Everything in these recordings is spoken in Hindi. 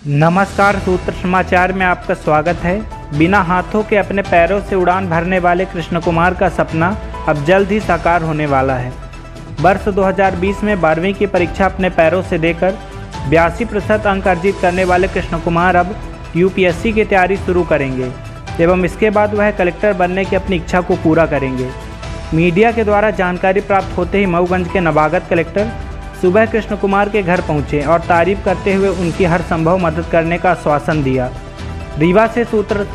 नमस्कार, सूत्र समाचार में आपका स्वागत है। बिना हाथों के अपने पैरों से उड़ान भरने वाले कृष्ण कुमार का सपना अब जल्द ही साकार होने वाला है। वर्ष 2020 में 12वीं की परीक्षा अपने पैरों से देकर 82% अंक अर्जित करने वाले कृष्ण कुमार अब यूपीएससी की तैयारी शुरू करेंगे एवं इसके बाद वह कलेक्टर बनने की अपनी इच्छा को पूरा करेंगे। मीडिया के द्वारा जानकारी प्राप्त होते ही मऊगंज के नवागत कलेक्टर सुबह कृष्ण कुमार के घर पहुंचे और तारीफ करते हुए उनकी हर संभव मदद करने का आश्वासन दिया। रीवा से सूत्र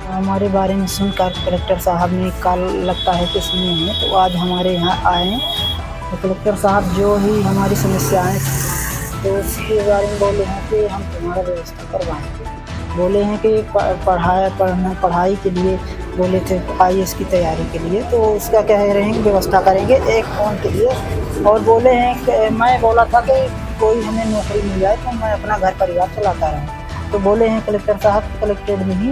हमारे बारे में सुनकर कलेक्टर साहब ने कल लगता है कि सुने हैं, तो आज हमारे यहाँ आए। तो कलेक्टर साहब जो ही हमारी समस्याएं तो उसके बारे में बोले हैं कि हम तुम्हारा व्यवस्था करवाएंगे। बोले हैं कि पढ़ाई के लिए बोले थे IAS की तैयारी के लिए, तो उसका कह रहे हैं व्यवस्था करेंगे एक फ़ोन के लिए। और बोले हैं कि मैं बोला था कि कोई हमें नौकरी मिल जाए तो मैं अपना घर परिवार चलाता रहूँ। तो बोले हैं कलेक्टर साहब कलेक्टेड में ही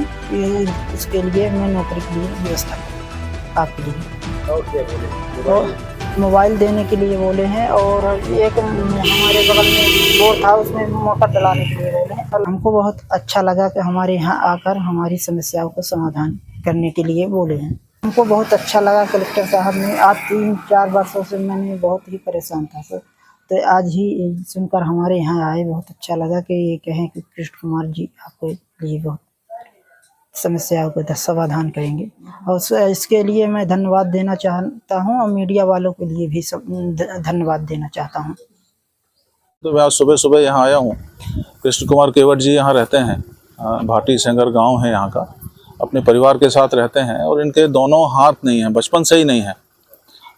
इसके लिए मैं नौकरी के लिए व्यवस्था करूँ आपके लिए। और क्या बोले? और मोबाइल देने के लिए बोले हैं, और एक हमारे बगल में बोर था उसमें मोटर डलाने के लिए बोले हैं। और हमको बहुत अच्छा लगा कि हमारे यहाँ आकर हमारी समस्याओं का समाधान करने के लिए बोले हैं। हमको बहुत अच्छा लगा कलेक्टर साहब ने। आज 3-4 वर्षों से मैंने बहुत ही परेशान था सर, तो आज ही सुनकर हमारे यहाँ आए। बहुत अच्छा लगा कि ये कहें कि कृष्ण कुमार जी आपके लिए बहुत समस्याओं का समाधाान करेंगे, और इसके लिए मैं धन्यवाद देना चाहता हूँ और मीडिया वालों के लिए भी धन्यवाद देना चाहता हूँ। तो मैं आज सुबह सुबह यहाँ आया हूँ। कृष्ण कुमार केवट जी यहाँ रहते हैं, भाटी सेंगर गांव है यहाँ का। अपने परिवार के साथ रहते हैं और इनके दोनों हाथ नहीं हैं, बचपन से ही नहीं है।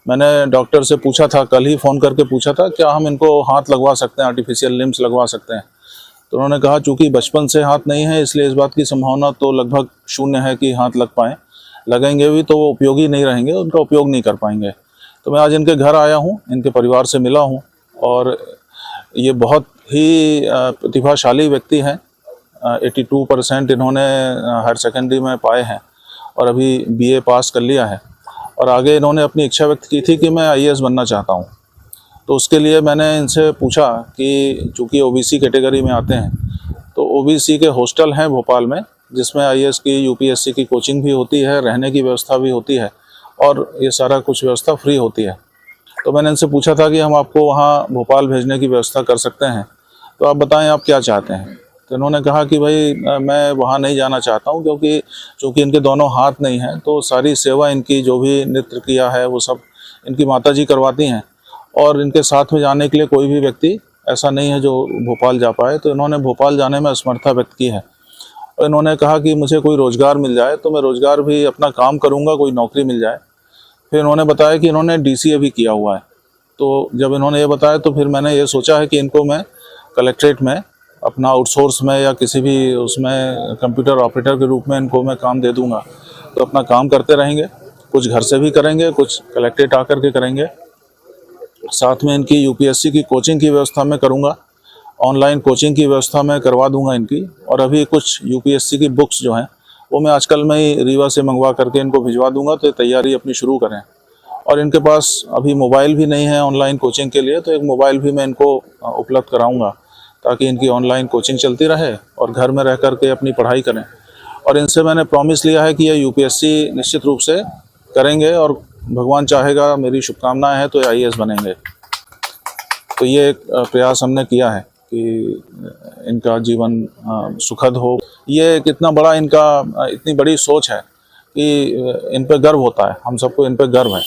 मैंने डॉक्टर से पूछा था, कल ही फ़ोन करके पूछा था क्या हम इनको हाथ लगवा सकते हैं, आर्टिफिशियल लिम्स लगवा सकते हैं। तो उन्होंने कहा चूँकि बचपन से हाथ नहीं है इसलिए इस बात की संभावना तो लगभग शून्य है कि हाथ लग पाएँ। लगेंगे भी तो वो उपयोगी नहीं रहेंगे, उनका उपयोग नहीं कर पाएंगे। तो मैं आज इनके घर आया हूँ, इनके परिवार से मिला हूँ, और ये बहुत ही प्रतिभाशाली व्यक्ति हैं। 82% इन्होंने हायर सेकेंडरी में पाए हैं और अभी BA पास कर लिया है। और आगे इन्होंने अपनी इच्छा व्यक्त की थी कि मैं IAS बनना चाहता हूँ। तो उसके लिए मैंने इनसे पूछा कि चूँकि OBC कैटेगरी में आते हैं, तो OBC के हॉस्टल हैं भोपाल में, जिसमें IAS की UPSC की कोचिंग भी होती है, रहने की व्यवस्था भी होती है, और ये सारा कुछ व्यवस्था फ्री होती है। तो मैंने इनसे पूछा था कि हम आपको वहाँ भोपाल भेजने की व्यवस्था कर सकते हैं, तो आप बताएँ आप क्या चाहते हैं। तो इन्होंने कहा कि भाई मैं वहाँ नहीं जाना चाहता हूँ, क्योंकि चूँकि इनके दोनों हाथ नहीं हैं, तो सारी सेवा इनकी जो भी नृत्य किया है वो सब इनकी माताजी करवाती हैं, और इनके साथ में जाने के लिए कोई भी व्यक्ति ऐसा नहीं है जो भोपाल जा पाए। तो इन्होंने भोपाल जाने में असमर्था व्यक्त की है। और इन्होंने कहा कि मुझे कोई रोज़गार मिल जाए तो मैं रोज़गार भी अपना काम करूँगा, कोई नौकरी मिल जाए। फिर इन्होंने बताया कि इन्होंने DCA भी किया हुआ है। तो जब इन्होंने ये बताया तो फिर मैंने ये सोचा है कि इनको मैं कलेक्ट्रेट में अपना आउटसोर्स में या किसी भी उसमें कंप्यूटर ऑपरेटर के रूप में इनको मैं काम दे दूंगा। तो अपना काम करते रहेंगे, कुछ घर से भी करेंगे, कुछ कलेक्ट्रेट आकर के करेंगे। साथ में इनकी UPSC की कोचिंग की व्यवस्था मैं करूंगा, ऑनलाइन कोचिंग की व्यवस्था मैं करवा दूंगा इनकी। और अभी कुछ UPSC की बुक्स जो हैं वो मैं आजकल में ही रीवा से मंगवा करके इनको भिजवा दूंगा, तो तैयारी अपनी शुरू करें। और इनके पास अभी मोबाइल भी नहीं है ऑनलाइन कोचिंग के लिए, तो एक मोबाइल भी मैं इनको उपलब्ध कराऊँगा, ताकि इनकी ऑनलाइन कोचिंग चलती रहे और घर में रह कर के अपनी पढ़ाई करें। और इनसे मैंने प्रॉमिस लिया है कि ये UPSC निश्चित रूप से करेंगे, और भगवान चाहेगा, मेरी शुभकामनाएं हैं तो ये IAS बनेंगे। तो ये एक प्रयास हमने किया है कि इनका जीवन सुखद हो। ये कितना बड़ा इनका इतनी बड़ी सोच है कि इन पे गर्व होता है, हम सबको इन पे गर्व है।